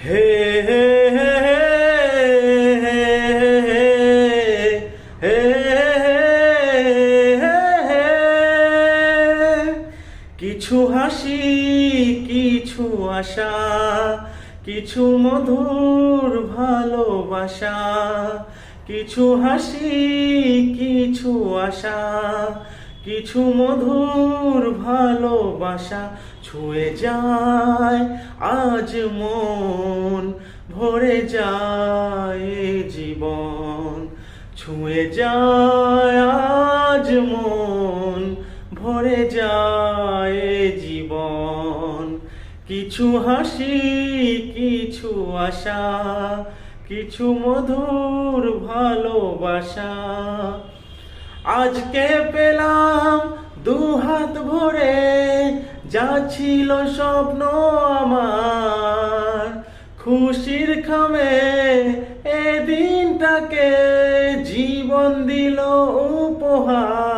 হে হে হে হে হে হে, কিছু হাসি কিছু আশা, কিছু মধুর ভালোবাসা, কিছু হাসি কিছু আশা, কিছু মধুর ভালোবাসা ছুঁয়ে যায় আজ মন, ভরে যায় এ জীবন, ছুঁয়ে যায় আজ মন, ভরে যায় এ জীবন। কিছু হাসি কিছু আশা, কিছু মধুর ভালোবাসা, আজকে পেলাম দুহাত ভরে যা ছিল স্বপ্ন আমার, খুশির খামে এ দিনটাকে জীবন দিল উপহার।